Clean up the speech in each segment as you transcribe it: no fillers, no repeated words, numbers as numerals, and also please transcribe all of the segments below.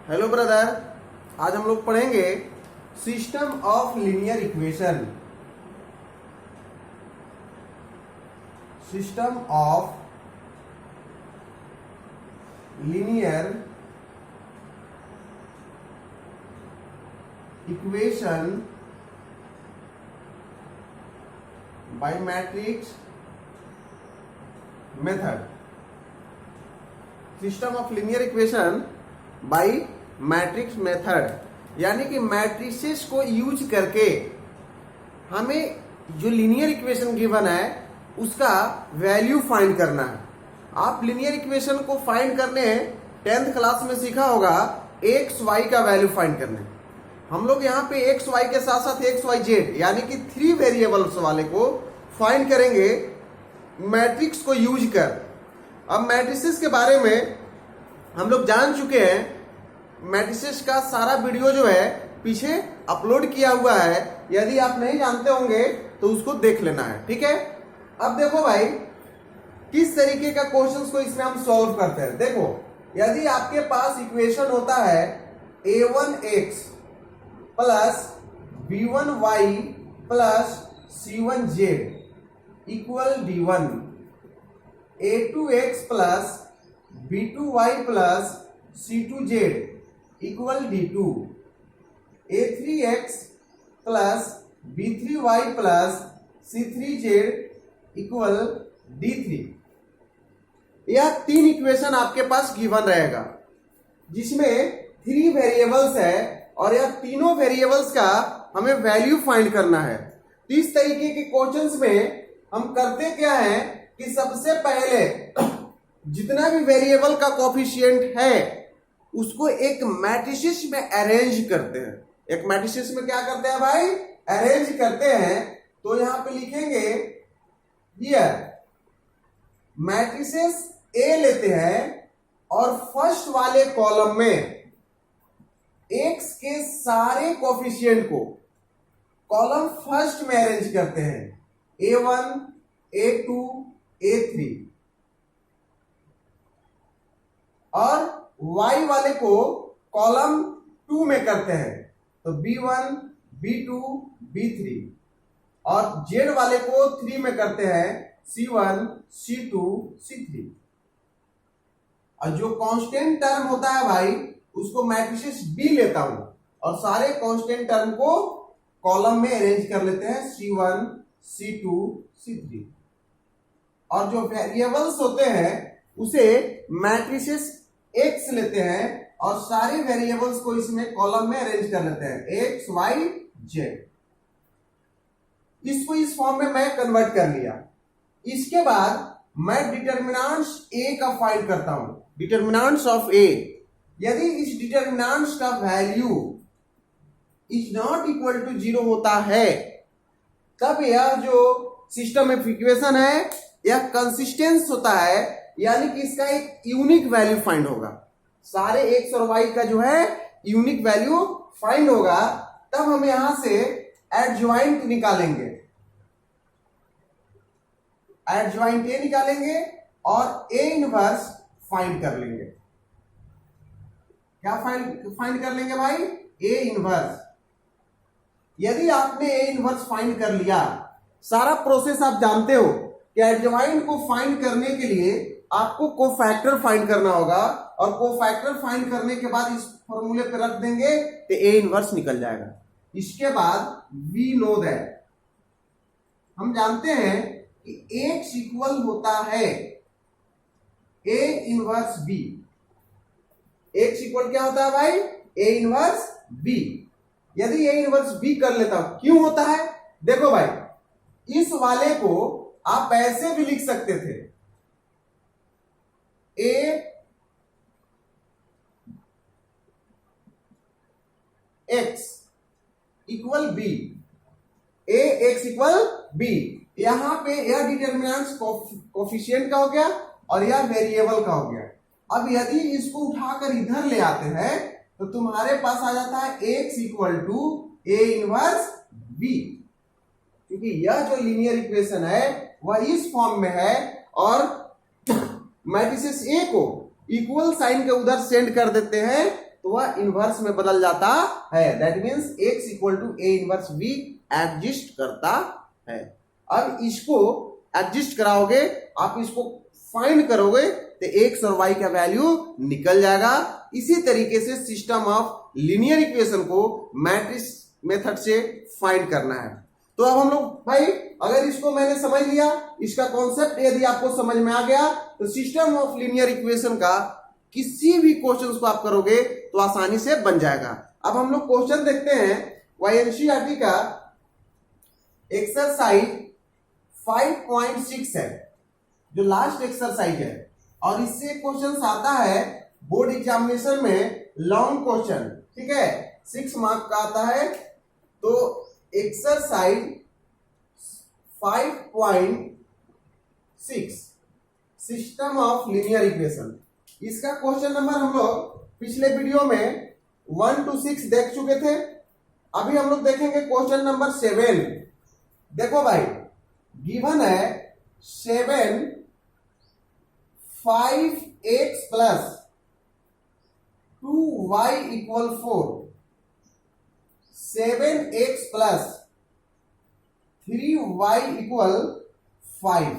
Hello brother, आज हम लोग पढ़ेंगे system of linear equation. System of linear equation by matrix method. System of linear equation by matrix method यानी कि matrices को यूज करके हमें जो लीनियर इक्वेशन गिवन है उसका वैल्यू फाइंड करना है। आप लीनियर इक्वेशन को फाइंड करने 10th क्लास में सीखा होगा एक्स वाई का वैल्यू फाइंड करने। हम लोग यहाँ पे एक्स वाई के साथ साथ एक्स वाई जेड यानी कि 3 वेरिएबल्स वाले को फाइंड करेंगे मैट्रिक्स को यूज कर। अब मैट्रिसेस के बारे में हम लोग जान चुके हैं। मैट्रिसेस का सारा वीडियो जो है पीछे अपलोड किया हुआ है, यदि आप नहीं जानते होंगे तो उसको देख लेना है, ठीक है। अब देखो भाई किस तरीके का क्वेश्चंस को इसमें हम सॉल्व करते हैं। देखो, यदि आपके पास इक्वेशन होता है a1x plus b1y plus c1z equal d1, a2x plus b2y plus c2z equal d2, a3x plus b3y plus c3z equal d3। यह 3 इक्वेशन आपके पास गिवन रहेगा जिसमें 3 वेरिएबल्स है और यह तीनों वेरिएबल्स का हमें वैल्यू फाइंड करना है। तो इस तरीके के क्वेश्चंस में हम करते क्या है कि सबसे पहले जितना भी वेरिएबल का कोफिशिएंट है उसको एक मैट्रिसेस में अरेंज करते हैं। एक मैट्रिसेस में क्या करते हैं भाई? अरेंज करते हैं। तो यहां पे लिखेंगे हियर मैट्रिसेस ए लेते हैं और फर्स्ट वाले कॉलम में एक्स के सारे कोफिशिएंट को कॉलम फर्स्ट में अरेंज करते हैं, a1 a2 a3, और y वाले को कॉलम 2 में करते हैं, तो b1 b2 b3, और z वाले को 3 में करते हैं, c1 c2 c3। और जो कांस्टेंट टर्म होता है भाई उसको मैट्रिसेस b लेता हूं और सारे कांस्टेंट टर्म को कॉलम में अरेंज कर लेते हैं, c1 c2 c3। और जो वेरिएबल्स होते हैं उसे मैट्रिसेस x लेते हैं और सारे वेरिएबल्स को इसमें कॉलम में अरेंज कर लेते हैं, x y z। इसको इस फॉर्म में मैं कन्वर्ट कर लिया। इसके बाद मैं डिटर्मिनेंट्स a का फाइंड करता हूं, डिटर्मिनेंट्स ऑफ a। यदि इस डिटर्मिनेंट्स का value is not equal to 0 होता है तब यह जो सिस्टम ऑफ इक्वेशन है यह कंसिस्टेंस होता है, यानी कि इसका एक यूनिक वैल्यू फाइंड होगा। सारे एक्स और वाई का जो है यूनिक वैल्यू फाइंड होगा। तब हम यहां से एडजॉइंट निकालेंगे, एडजॉइंट ए निकालेंगे और ए इनवर्स फाइंड कर लेंगे। क्या फाइंड कर लेंगे भाई? A inverse. यदि आपने ए इनवर्स फाइंड कर लिया, सारा प्रोसेस आप जानते हो कि एडजॉइंट को फाइंड करने के लिए आपको कोफैक्टर फाइंड करना होगा और कोफैक्टर फाइंड करने के बाद इस फॉर्मूले पे रख देंगे तो ए इनवर्स निकल जाएगा। इसके बाद वी नो दैट, हम जानते हैं कि एक्स इक्वल होता है A inverse B. X equal क्या होता है भाई? A inverse B. यदि ए इनवर्स बी कर लेता हूं, क्यों होता है? देखो भाई, इस वाले को आप ऐसे भी लिख सकते थे, ए एक्स इक्वल बी, ए एक्स इक्वल बी। यहां पे यह डिटर्मिनेंट्स कोफिशिएंट का हो गया और यह वेरिएबल का हो गया। अब यदि इसको उठाकर इधर ले आते हैं तो तुम्हारे पास आ जाता है X equal to A inverse B, क्योंकि यह जो लीनियर इक्वेशन है वह इस फॉर्म में है और मैट्रिसेस ए को इक्वल साइन के उधर सेंड कर देते हैं तो वह इनवर्स में बदल जाता है। That means x equal to A inverse v exist करता है। अब इसको एग्जिस्ट कराओगे, आप इसको फाइंड करोगे तो x और y का वैल्यू निकल जाएगा। इसी तरीके से सिस्टम ऑफ लीनियर इक्वेशन को मैट्रिक्स मेथड से फाइंड करना है। तो अब हम लोग भाई, अगर इसको मैंने समझ लिया, इसका कॉन्सेप्ट यदि आपको समझ में आ गया, तो सिस्टम ऑफ लीनियर इक्वेशन का किसी भी क्वेश्चन को आप करोगे तो आसानी से बन जाएगा। अब हम लोग क्वेश्चन देखते हैं YNCERT का एक्सरसाइज 5.6 है, जो लास्ट एक्सरसाइज है, और इससे क्वेश्चन आता है बोर्ड एग्जामिनेशन में लॉन्ग क्वेश्चन, ठीक है, 6 मार्क का आता है। तो exercise 5.6 system of linear equation, इसका क्वेश्चन नंबर हम लोग पिछले वीडियो में 1 to 6 देख चुके थे। अभी हम लोग देखेंगे क्वेश्चन नंबर 7। देखो भाई, गिवन है 7 5x plus 2y equal 4, 7x plus 3y equal 5,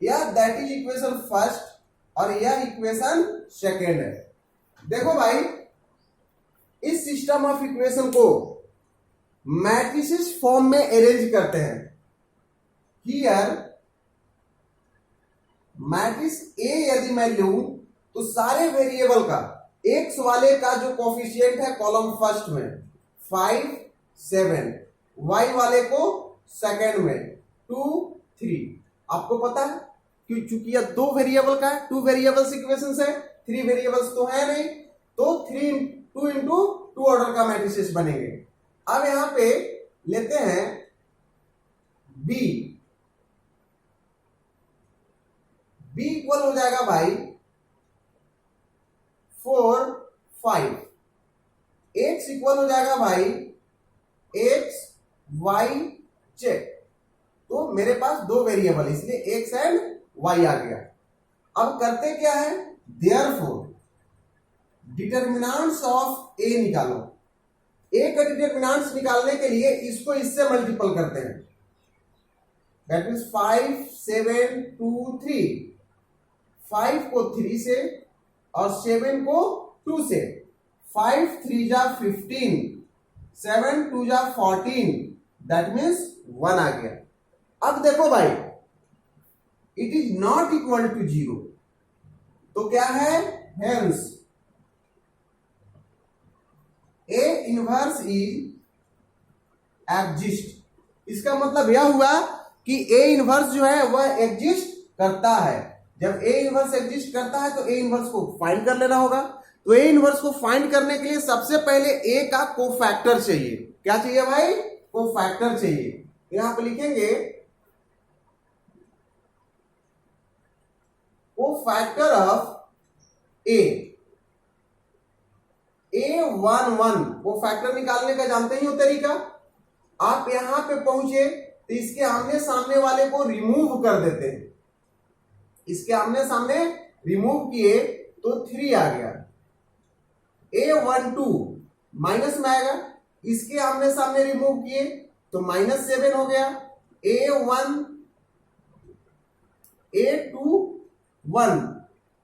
या दैट इज इक्वेशन फर्स्ट और यह इक्वेशन सेकेंड है। देखो भाई, इस सिस्टम ऑफ इक्वेशन को मैट्रिसेस फॉर्म में अरेंज करते हैं। हियर मैट्रिक्स ए यदि मैं लूं तो सारे वेरिएबल का एक्स वाले का जो कोफिशिएंट है कॉलम फर्स्ट में 5 7, वाई वाले को सेकेंड में 2 3। आपको पता है कि चूंकि यह 2 वेरिएबल का है, 2 वेरिएबल्स इक्वेशन है, 3 वेरिएबल्स तो है नहीं, तो 2 इंटू 2 ऑर्डर का मैट्रिसेस बनेंगे। अब यहां पे लेते हैं बी इक्वल हो जाएगा भाई 4 5, एक्स इक्वल हो जाएगा भाई एक्स वाई चेक। तो मेरे पास 2 वेरिएबल, इसलिए एक्स एंड वाई आ गया। अब करते क्या है, देयरफॉर डिटर्मिनेंट्स ऑफ ए निकालो। ए का डिटर्मिनेंट्स निकालने के लिए इसको इससे मल्टीपल करते हैं। दैट मीन्स 5 7 2 3, 5 को 3 से और 7 को 2 से, 5 3 जा 15, 7 2 जा 14, दैट मीन्स 1 आ गया। अब देखो भाई, it is not equal to 0, तो क्या है, hence A inverse is exist. इसका मतलब यह हुआ कि ए इनवर्स जो है वह एग्जिस्ट करता है। जब ए इनवर्स एग्जिस्ट करता है तो ए इनवर्स को फाइंड कर लेना होगा। तो ए इनवर्स को फाइंड करने के लिए सबसे पहले ए का कोफैक्टर चाहिए। क्या चाहिए भाई, कोफैक्टर चाहिए। यहां पर लिखेंगे कोफैक्टर ऑफ ए 1 1। कोफैक्टर निकालने का जानते ही हो तरीका। आप यहां पे पहुंचे तो इसके आमने सामने वाले को रिमूव कर देते हैं। इसके आमने सामने रिमूव किए तो 3 आ गया। A12 माइनस में आएगा, इसके आमने सामने रिमूव किए तो -7 हो गया। A21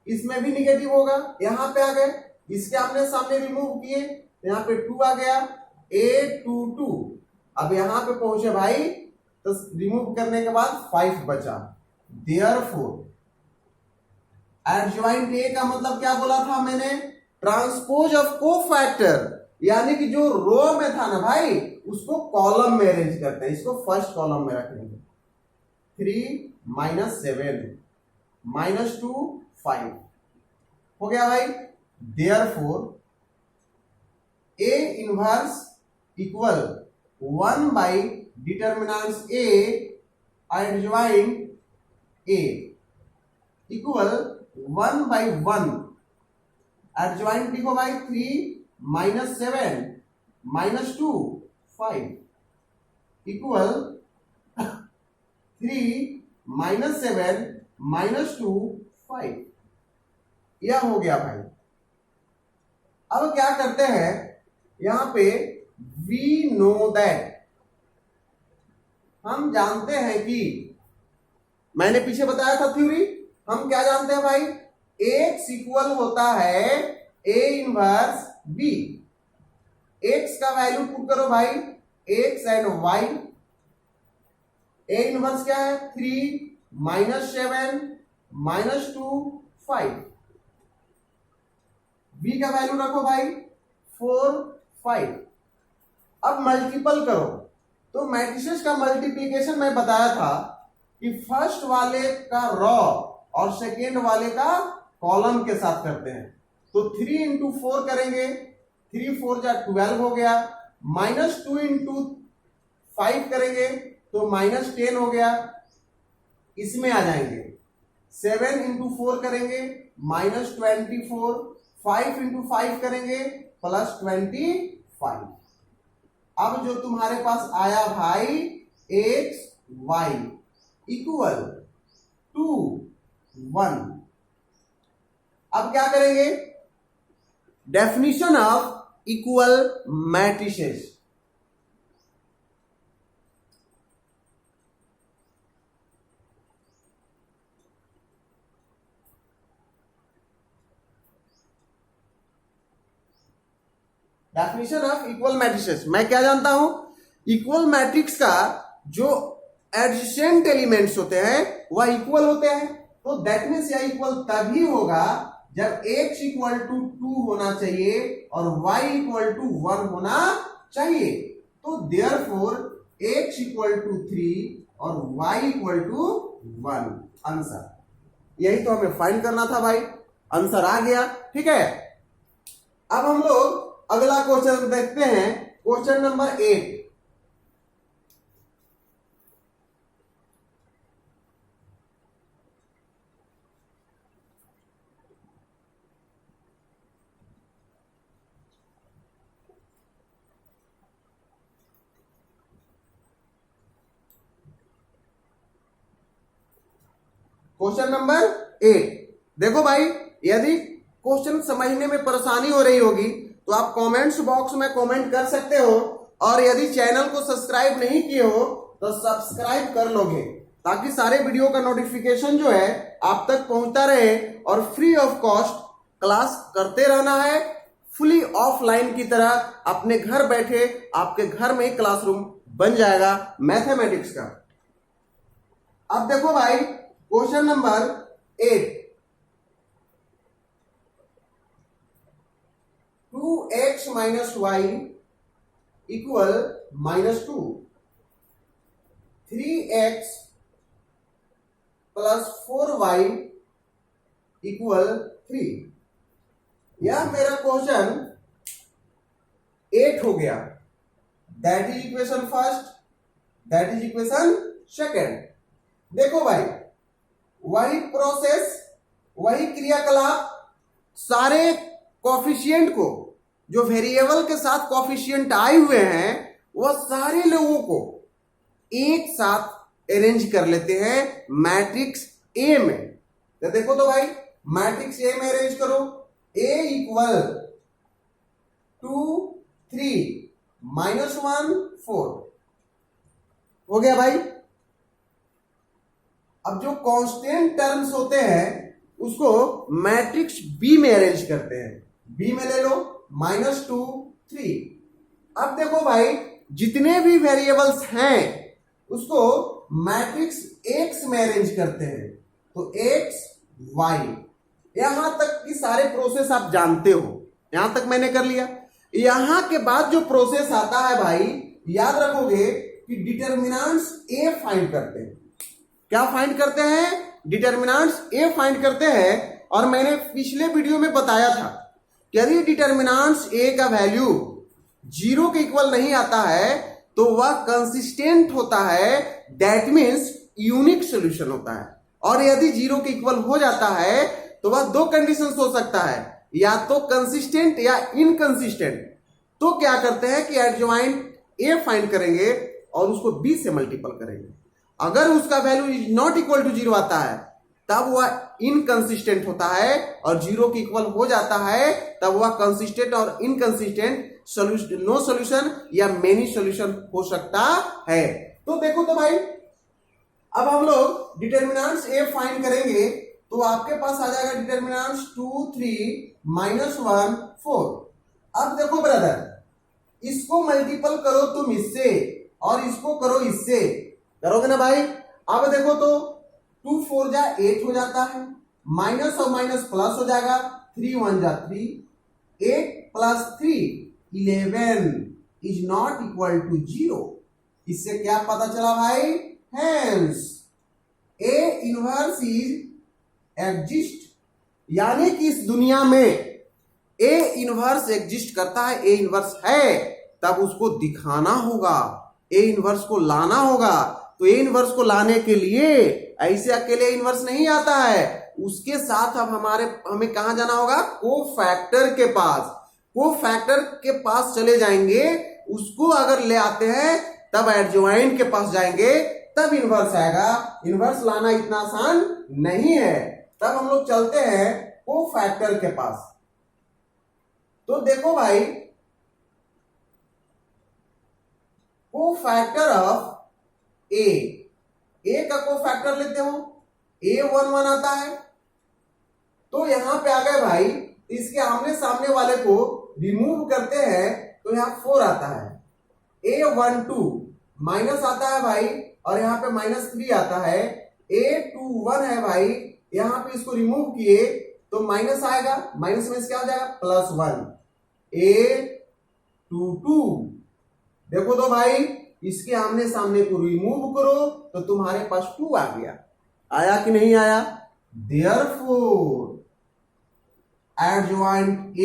इसमें भी निगेटिव होगा, यहां पे आ गए, इसके आमने सामने रिमूव किए तो यहां पे 2 आ गया। A22 अब यहां पे पहुंचे भाई तो रिमूव करने के बाद 5 बचा। देयरफॉर एडजॉइंट ए का मतलब क्या बोला था मैंने, ट्रांसपोज ऑफ कोफैक्टर, यानी कि जो रो में था ना भाई उसको कॉलम में अरेंज करते हैं। इसको फर्स्ट कॉलम में रखेंगे। 3 -7 -2 5 हो गया भाई। Therefore A inverse equal 1 by determinants A adjoint A equal 1 by 1। Adjoint लिखो भाई 3 -7 -2 5 इक्वल 3 -7 -2 5। यह हो गया भाई। अब क्या करते हैं, यहां पे वी नो दैट, हम जानते हैं कि, मैंने पीछे बताया था थ्योरी, हम क्या जानते हैं भाई, एक्स इक्वल होता है ए इनवर्स बी। एक्स का वैल्यू पुट करो भाई, X and Y. A inverse क्या है, 3 -7 -2 5। बी का वैल्यू रखो भाई 4 5। अब मल्टीपल करो, तो मैट्रिसेस का मल्टीप्लीकेशन मैं बताया था कि फर्स्ट वाले का रॉ और सेकेंड वाले का कॉलम के साथ करते हैं। तो 3 इंटू 4 करेंगे, 3 4 जा 12 हो गया, -2 इंटू 5 करेंगे तो -10 हो गया, इसमें आ जाएंगे। 7 इंटू 4 करेंगे -24, 5 इंटू 5 करेंगे +25। अब जो तुम्हारे पास आया भाई एक्स वाई इक्वल टू 1। अब क्या करेंगे, definition of equal matrices. Definition of equal matrices, मैं क्या जानता हूं, इक्वल मैट्रिक्स का जो एडजेसेंट एलिमेंट्स होते हैं वह इक्वल होते हैं। तो दैट मीन्स यह इक्वल तभी होगा जब x इक्वल टू 2 होना चाहिए और y इक्वल टू 1 होना चाहिए। तो देयरफॉर x इक्वल टू 3 और y इक्वल टू 1 आंसर। यही तो हमें फाइंड करना था भाई, आंसर आ गया। ठीक है, अब हम लोग अगला क्वेश्चन देखते हैं, क्वेश्चन नंबर 8। क्वेश्चन नंबर 8 देखो भाई, यदि क्वेश्चन समझने में परेशानी हो रही होगी तो आप कमेंट्स बॉक्स में कमेंट कर सकते हो, और यदि चैनल को सब्सक्राइब नहीं किए हो तो सब्सक्राइब कर लोगे, ताकि सारे वीडियो का नोटिफिकेशन जो है आप तक पहुंचता रहे। और फ्री ऑफ कॉस्ट क्लास करते रहना है, फुली ऑफलाइन की तरह अपने घर बैठे, आपके घर में ही क्लासरूम बन जाएगा मैथमेटिक्स का। अब देखो भाई question number 8, 2x minus Y equal -2, 3x plus 4y equal 3। यह मेरा क्वेश्चन 8 हो गया। That is equation first, that is equation second. देखो भाई, वही प्रोसेस, वही क्रियाकलाप, सारे कॉफिशिएंट को, जो वेरिएबल के साथ कॉफिशिएंट आए हुए हैं, वह सारे लोगों को एक साथ अरेंज कर लेते हैं मैट्रिक्स ए में। तो देखो तो भाई, मैट्रिक्स ए में अरेंज करो, ए इक्वल 2 3 -1 4 हो गया भाई। अब जो कांस्टेंट टर्म्स होते हैं उसको मैट्रिक्स बी में अरेंज करते हैं। बी में ले लो -2 3। अब देखो भाई, जितने भी वेरिएबल्स हैं उसको मैट्रिक्स एक्स में अरेंज करते हैं। तो एक्स वाई, यहां तक की सारे प्रोसेस आप जानते हो, यहां तक मैंने कर लिया। यहां के बाद जो प्रोसेस आता है भाई, याद रखोगे कि डिटर्मिनेंट्स ए फाइंड करते हैं। क्या फाइंड करते हैं? डिटर्मिनेंट्स ए फाइंड करते हैं। और मैंने पिछले वीडियो में बताया था कि यदि डिटर्मिनेंट्स ए का वैल्यू 0 के इक्वल नहीं आता है तो वह कंसिस्टेंट होता है, दैट मीन्स यूनिक सॉल्यूशन होता है। और यदि 0 के इक्वल हो जाता है तो वह दो कंडीशंस हो सकता है, या तो कंसिस्टेंट या इनकंसिस्टेंट। तो क्या करते हैं कि एडजॉइंट ए फाइंड करेंगे और उसको बी से मल्टीपल करेंगे। अगर उसका value is not equal to 0 आता है तब वह इनकंसिस्टेंट होता है, और जीरो के इक्वल हो जाता है तब वह कंसिस्टेंट और इनकंसिस्टेंट सोल्यूशन, नो सोल्यूशन या मेनी सोल्यूशन हो सकता है। तो देखो तो भाई, अब हम लोग डिटर्मिनेंट्स ए फाइंड करेंगे, तो आपके पास आ जाएगा डिटर्मिनेंट्स 2 3 -1 4। अब देखो ब्रदर, इसको मल्टीपल करो तुम इससे और इसको करो इससे, करोगे ना भाई। अब देखो तो 2 4 जा 8 हो जाता है, माइनस और माइनस प्लस हो जाएगा, 3 1 जा 3, 8 plus 3 11 is not equal to 0। इससे क्या पता चला भाई? Hence A inverse is exist, यानी कि इस दुनिया में ए इनवर्स एग्जिस्ट करता है, ए इनवर्स है, तब उसको दिखाना होगा, ए इनवर्स को लाना होगा। तो ए इनवर्स को लाने के लिए ऐसे अकेले इनवर्स नहीं आता है, उसके साथ अब हमें कहां जाना होगा? कोफैक्टर के पास। कोफैक्टर के पास चले जाएंगे, उसको अगर ले आते हैं तब एडजॉइंट के पास जाएंगे, तब इनवर्स आएगा। इनवर्स लाना इतना आसान नहीं है। तब हम लोग चलते हैं कोफैक्टर के पास। तो देखो भाई, कोफैक्टर ऑफ ए का कोफैक्टर लेते हो, ए 1 1 आता है, तो यहां पे आ गए भाई, इसके आमने सामने वाले को रिमूव करते हैं तो यहां 4 आता है, ए 1 2 माइनस आता है भाई, और यहां पे -3 आता है, ए 2 1 है भाई, यहां पे इसको रिमूव किए तो माइनस आएगा, माइनस में क्या हो जाएगा? +1, ए 2 2। देखो तो भाई, इसके आमने सामने को रिमूव करो तो तुम्हारे पास 2 आ गया। आया कि नहीं आया? देयरफॉर एडजॉइंट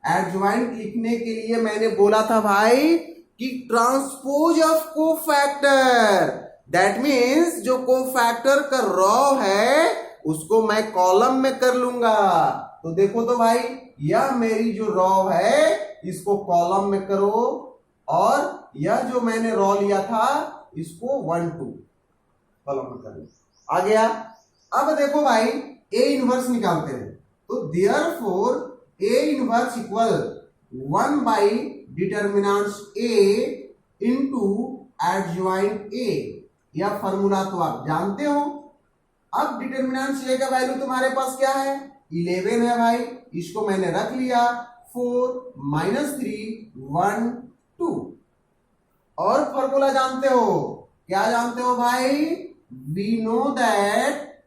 एडजॉइंट लिखने के लिए मैंने बोला था भाई कि transpose of cofactor, that means जो कोफैक्टर का रॉ है उसको मैं कॉलम में कर लूंगा। तो देखो तो भाई, यह मेरी जो रॉ है इसको कॉलम में करो, और यह जो मैंने रॉ लिया था इसको 1 2 कॉलम में कर लो। आ गया। अब देखो भाई, ए इनवर्स निकालते हैं, तो therefore A inverse equal 1 by determinants A into adjoint A. यह फॉर्मूला तो आप जानते हो। अब डिटर्मिनेंट्स ए का वैल्यू तुम्हारे पास क्या है? 11 है भाई, इसको मैंने रख लिया, 4 -3 1 2। और फॉर्मूला जानते हो, क्या जानते हो भाई? वी नो दैट,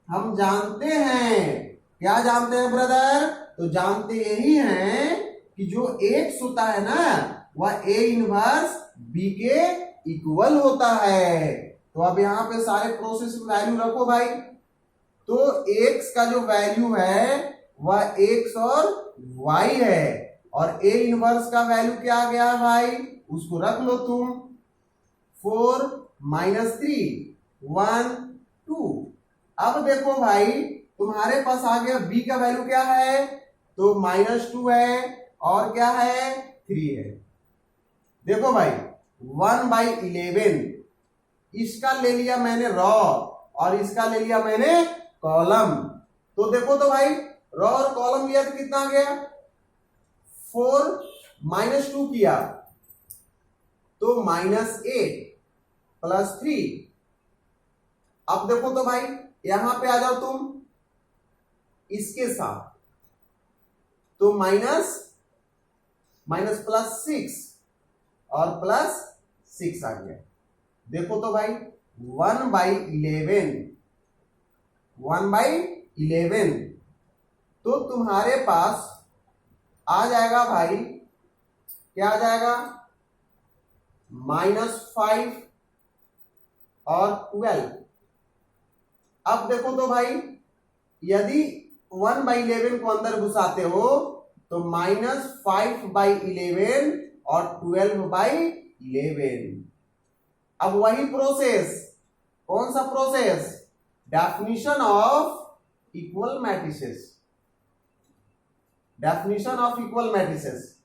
हम जानते हैं। क्या जानते हैं ब्रदर? तो जानते यही हैं कि जो एक्स होता है ना, वह ए इनवर्स बी के इक्वल होता है। तो अब यहां पे सारे प्रोसेस वैल्यू रखो भाई। तो एक्स का जो वैल्यू है वह एक्स और वाई है, और ए इनवर्स का वैल्यू क्या आ गया भाई? उसको रख लो तुम, 4 -3 1 2। अब देखो भाई, तुम्हारे पास आ गया बी का वैल्यू क्या है? तो -2 है, और क्या है? 3 है। देखो भाई, 1/11, इसका ले लिया मैंने रॉ और इसका ले लिया मैंने कॉलम। तो देखो तो भाई, रॉ और कॉलम लिया तो कितना आ गया? 4 -2 किया तो -8 +3। अब देखो तो भाई, यहां पे आ जाओ तुम इसके साथ, तो माइनस +6 और +6 आ गया। देखो तो भाई, 1/11 तो तुम्हारे पास आ जाएगा भाई, क्या आ जाएगा? -5 और 12। अब देखो तो भाई, यदि 1/11 को अंदर घुसाते हो तो -5/11 और 12/11। अब वही प्रोसेस, कौन सा process? Definition of equal matrices. Definition of equal matrices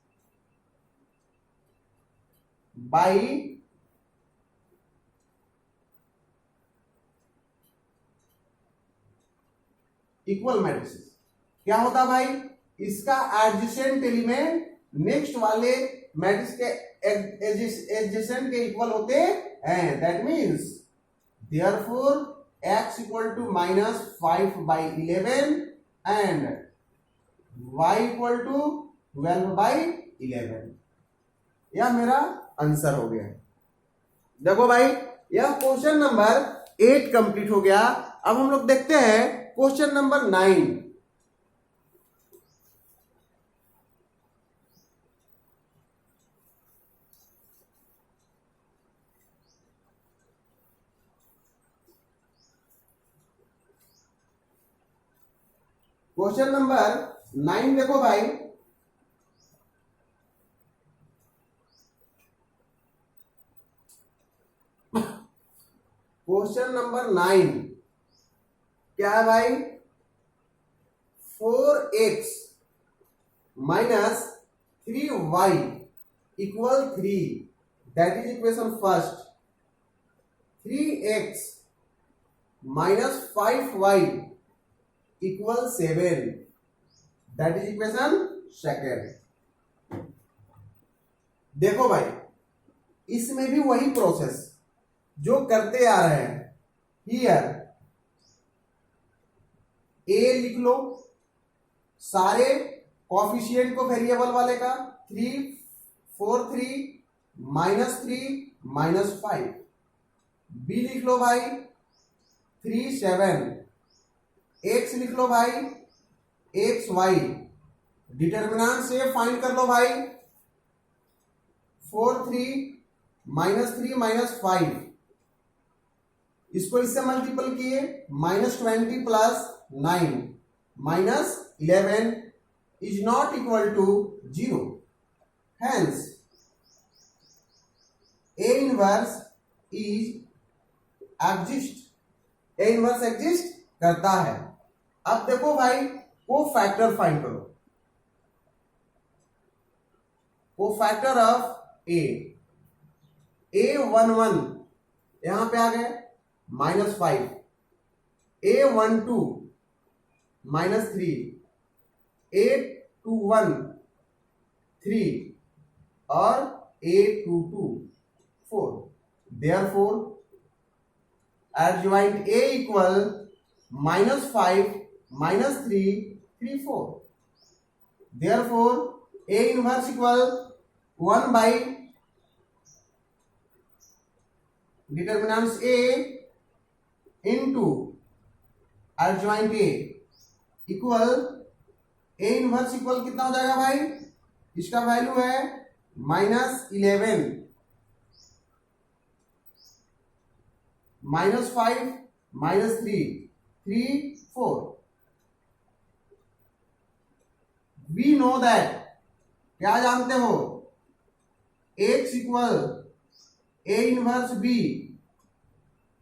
by equal matrices. क्या होता भाई, इसका एडजेसेंट एलिमेंट नेक्स्ट वाले मैट्रिक्स के एडजेसेंट के इक्वल होते हैं। That means therefore x equal to -5/11 and y equal to 12/11। यह मेरा आंसर हो गया। देखो भाई, यह क्वेश्चन नंबर 8 कंप्लीट हो गया। अब हम लोग देखते हैं क्वेश्चन नंबर 9। क्वेश्चन नंबर 9 देखो भाई, क्वेश्चन नंबर 9 क्या है भाई, 4x minus 3y equal 3, that is equation first. 3x minus 5y equal 7, that is equation second. देखो भाई, इसमें भी वही प्रोसेस जो करते आ रहे हैं। हियर ए लिख लो, सारे कॉफिशिएंट को वेरिएबल वाले का, 3 4 3 -3 -5। बी लिख लो भाई 3 7। एक्स लिख लो भाई एक्स वाई, डिटर्मिनेंट से फाइंड कर लो भाई 4 3 -3 -5। इसको इससे मल्टीपल किए, -20 plus 9 -11 is not equal to 0। Hence A inverse A inverse exist करता है। अब देखो भाई, को फैक्टर फाइंड करो। को फैक्टर ऑफ A11 यहां पे आ गए -5, A12 -3, A21 3 और A22 4। Therefore adjoint A equal -5 -3 3 4। Therefore A inverse equal 1 by determinants A into adjoint A equal A inverse equal कितना हो जाएगा भाई, इसका वैल्यू है -11 -5 -3 3 4। वी नो दैट, क्या जानते हो, x equal A inverse B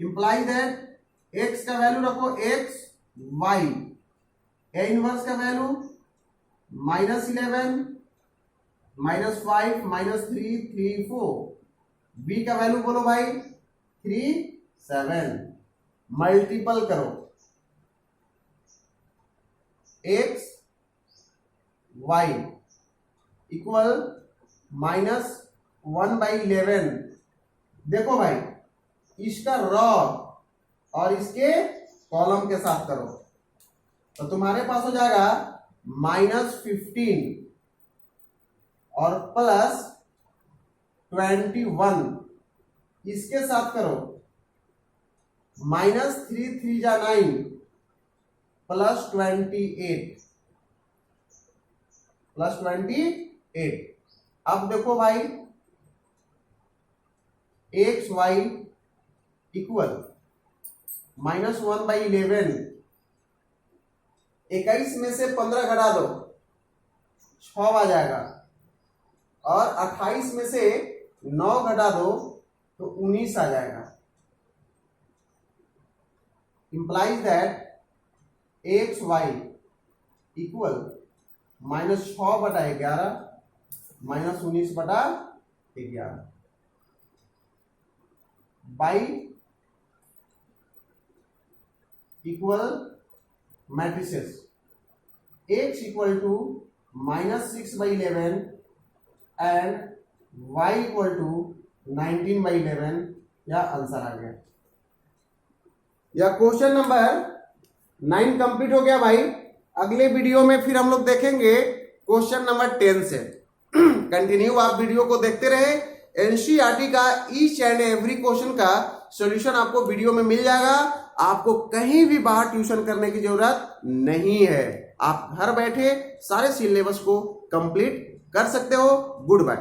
imply that x का वैल्यू रखो x y, A इनवर्स का वैल्यू -11 -5 -3 3 4। B का वैल्यू बोलो भाई 3 7। मल्टीपल करो x y इक्वल -1/11। देखो भाई, इसका रॉ और इसके कॉलम के साथ करो तो तुम्हारे पास हो जाएगा -15 और +21। इसके साथ करो -3 3 जा 9 +28। अब देखो भाई, एक्स वाई इक्वल -1/11। 21 में से 15 घटा दो 6 आ जाएगा, और 28 में से 9 घटा दो तो 19 आ जाएगा। Implies that X Y equal -6/11 -19/11 by equal matrices x equal to -6/11 and y equal to 19/11, या आंसर आ गया। या क्वेश्चन नंबर 9 कंप्लीट हो गया भाई। अगले वीडियो में फिर हम लोग देखेंगे क्वेश्चन नंबर 10 से। कंटिन्यू आप वीडियो को देखते रहे। एनसीईआरटी का ईच एंड एवरी क्वेश्चन का सॉल्यूशन आपको वीडियो में मिल जाएगा। आपको कहीं भी बाहर ट्यूशन करने की जरूरत नहीं है। आप घर बैठे सारे सिलेबस को कंप्लीट कर सकते हो। Good bye.